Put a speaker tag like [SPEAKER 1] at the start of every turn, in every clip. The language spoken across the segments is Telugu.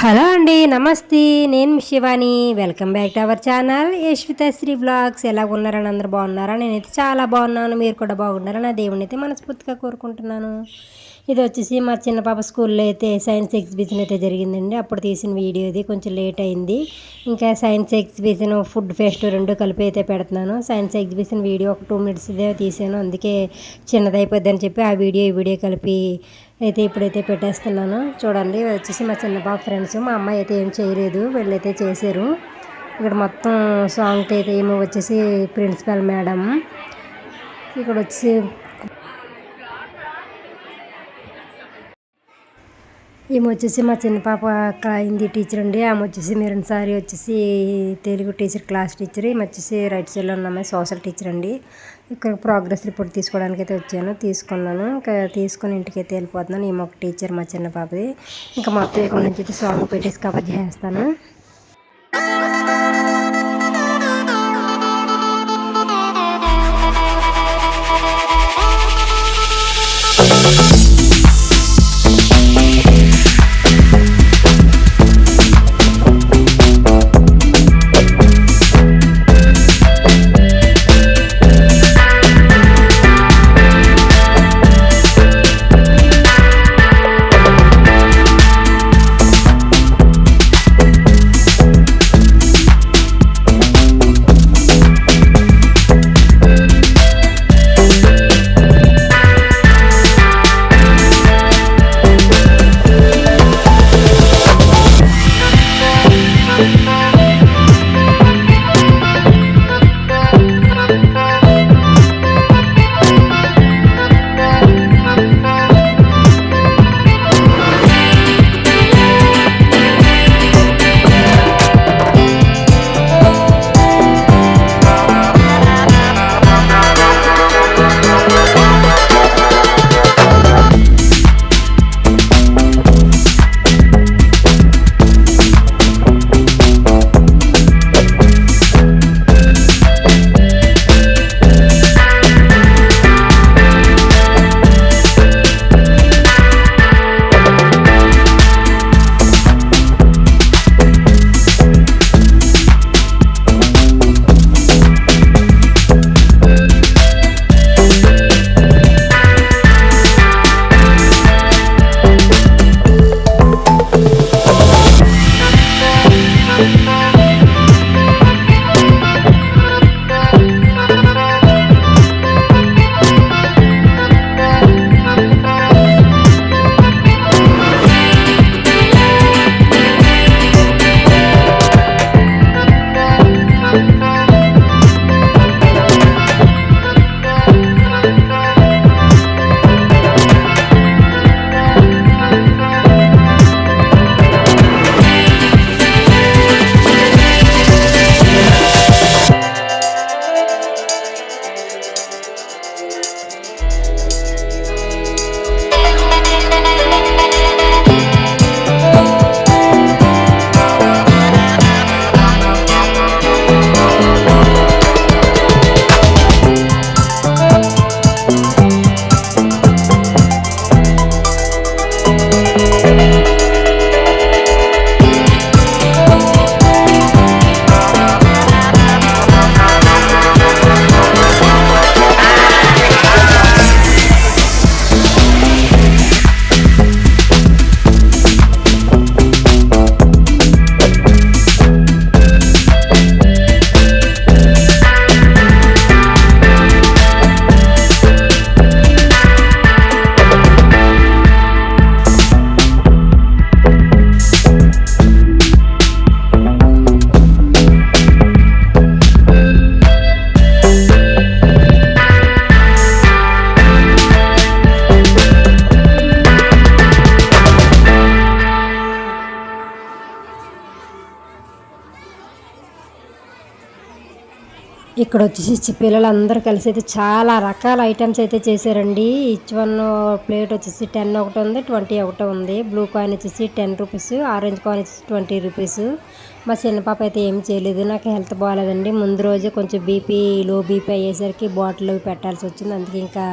[SPEAKER 1] హలో అండి, నమస్తే. నేను మీ Shivani. Welcome back to our channel Yashwithasri blogs. ఎలా ఉన్నారని అందరూ బాగున్నారా? నేనైతే చాలా బాగున్నాను. మీరు కూడా బాగున్నారని నా దేవుని అయితే మనస్ఫూర్తిగా కోరుకుంటున్నాను. ఇది వచ్చేసి మా చిన్న పాప స్కూల్లో అయితే సైన్స్ ఎగ్జిబిషన్ అయితే జరిగిందండి. అప్పుడు తీసిన వీడియో ఇది కొంచెం లేట్ అయింది. ఇంకా సైన్స్ ఎగ్జిబిషన్, ఫుడ్ ఫెస్ట్ రెండు కలిపి అయితే పెడుతున్నాను. సైన్స్ ఎగ్జిబిషన్ వీడియో ఒక 2 minutes ఇదే తీసాను, అందుకే చిన్నదైపోద్ది అని చెప్పి ఆ వీడియో ఈ వీడియో కలిపి అయితే ఇప్పుడైతే పెట్టేస్తున్నాను. చూడండి, వచ్చేసి మా చిన్న బాబు ఫ్రెండ్స్. మా అమ్మాయి అయితే ఏం చేయలేదు, వీళ్ళైతే చేశారు. ఇక్కడ మొత్తం సాంగ్ అయితే ఏమో వచ్చేసి ప్రిన్సిపల్ మేడం, ఇక్కడ వచ్చి ఈమె వచ్చేసి మా చిన్న పాప హిందీ టీచర్ అండి. ఆమె వచ్చేసి మెరూన్ సారీ వచ్చేసి తెలుగు టీచర్, క్లాస్ టీచర్. ఈమె వచ్చేసి రైట్ సైడ్లో ఉన్న సోషల్ టీచర్ అండి. ఇక్కడ ప్రోగ్రెస్ రిపోర్ట్ తీసుకోవడానికి అయితే వచ్చాను, తీసుకున్నాను. ఇంకా తీసుకొని ఇంటికి అయితే వెళ్ళిపోతున్నాను. ఈమె ఒక టీచర్ మా చిన్న పాపది. ఇంకా మొత్తం ఇక్కడ నుంచి అయితే సాంగ్ పెట్టేసి కవర్ చేస్తాను. ఇక్కడ వచ్చేసి పిల్లలందరూ కలిసి అయితే చాలా రకాల ఐటమ్స్ అయితే చేశారండి. ఈచ్ వన్ ప్లేట్ వచ్చేసి 10 ఒకటి ఉంది, 20 ఒకటి ఉంది. బ్లూ కాయిన్ వచ్చేసి 10 రూపీస్, ఆరెంజ్ కాయిన్ వచ్చేసి 20 రూపీస్. మా చిన్న పాప అయితే ఏం చేయలేదు, నాకు హెల్త్ బాగాలేదండి. ముందు రోజే కొంచెం లో బీపీ అయ్యేసరికి బాటిల్ అవి పెట్టాల్సి వచ్చింది. అందుకే ఇంకా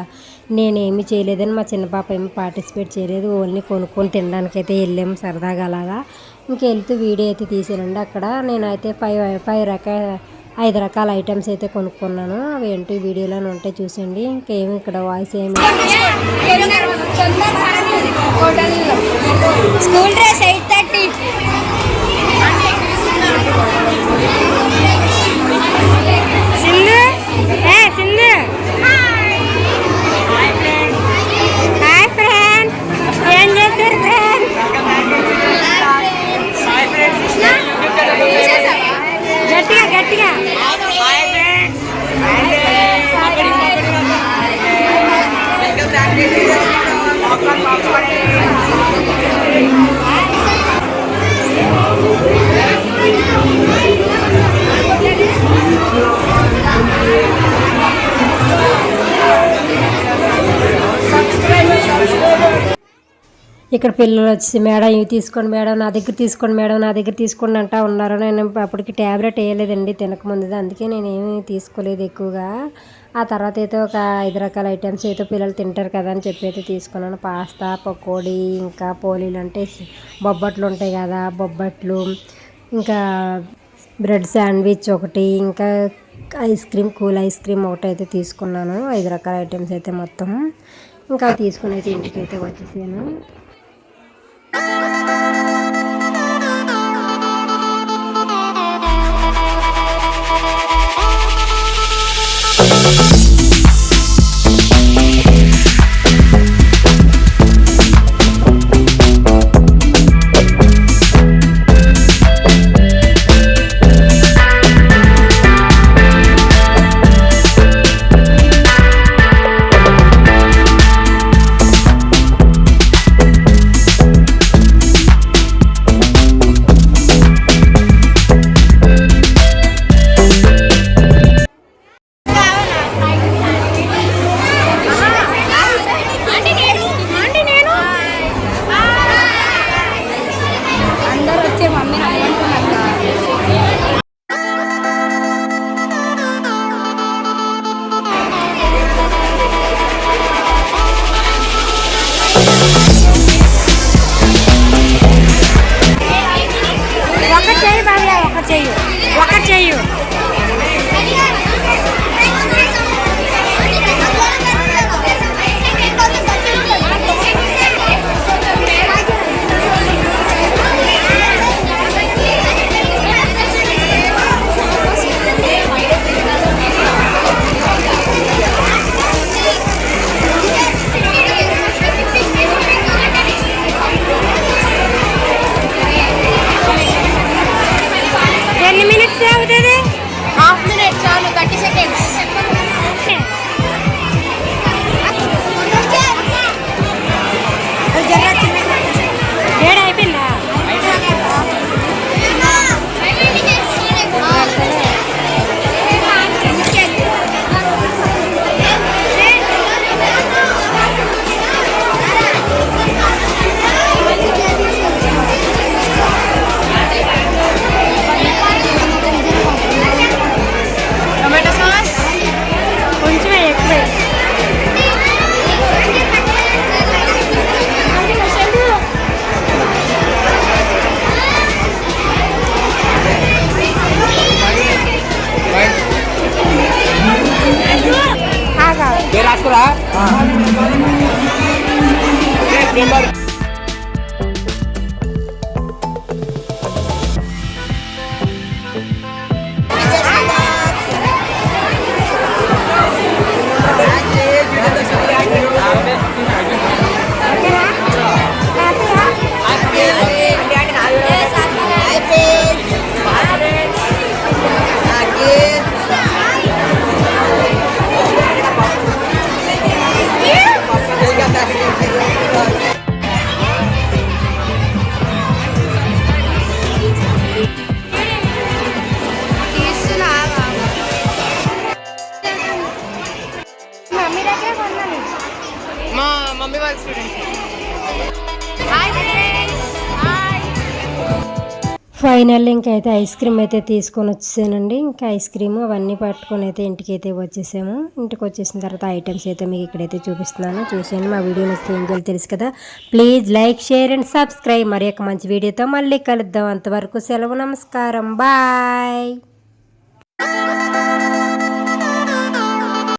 [SPEAKER 1] నేనేమి చేయలేదని మా చిన్న పాప ఏమి పార్టిసిపేట్ చేయలేదు. ఓన్లీ కొనుక్కొని తినడానికైతే వెళ్ళాము సరదాగా అలాగా. ఇంకా వెళ్తూ వీడియో అయితే తీసానండి. అక్కడ నేనైతే 5 రకాల ఐటమ్స్ అయితే కొనుక్కున్నాను. అవి ఏంటి వీడియోలోనే ఉంటాయి చూసండి. ఇంకేమి ఇక్కడ వాయిస్ ఏమి
[SPEAKER 2] school dress 8:30. Sindhu Sindhu hi friends, ఏం చేస్తారు ఫ్రెండ్స్? గట్టిగా గట్టిగా
[SPEAKER 1] ఇక్కడ పిల్లలు వచ్చి మేడం ఇవి తీసుకోండి మేడం, నా దగ్గర తీసుకోండి మేడం, నా దగ్గర తీసుకోండి అంటా ఉన్నారు. నేను అప్పటికి ట్యాబ్లెట్ వేయలేదండి తినకముందు, అందుకే నేను ఏమీ తీసుకోలేదు ఎక్కువగా. ఆ తర్వాత అయితే ఒక 5 రకాల ఐటమ్స్ అయితే పిల్లలు తింటారు కదా అని చెప్పి అయితే తీసుకున్నాను. పాస్తా, పకోడీ, ఇంకా పోలీలు అంటే బొబ్బట్లు ఉంటాయి కదా, బొబ్బట్లు, ఇంకా బ్రెడ్ శాండ్విచ్ ఒకటి, ఇంకా కూల్ ఐస్ క్రీమ్ ఒకటి అయితే తీసుకున్నాను. 5 రకాల ఐటమ్స్ అయితే మొత్తం. ఇంకా తీసుకుని అయితే ఇంటికి అయితే వచ్చేసాను. ఫైనల్ ఇంకైతే ఐస్ క్రీమ్ అయితే తీసుకొని వచ్చేసానండి. ఇంకా ఐస్ క్రీమ్ అవన్నీ పట్టుకొని అయితే ఇంటికి అయితే వచ్చేసాము. ఇంటికి వచ్చేసిన తర్వాత ఐటమ్స్ అయితే మీకు ఇక్కడైతే చూపిస్తున్నాను. చూసాను. మా వీడియో నచ్చితే ఏం చేయాలో తెలుసు కదా. Please like, share and subscribe. మరి ఒక మంచి వీడియోతో మళ్ళీ కలుద్దాం. అంతవరకు సెలవు. నమస్కారం. బాయ్.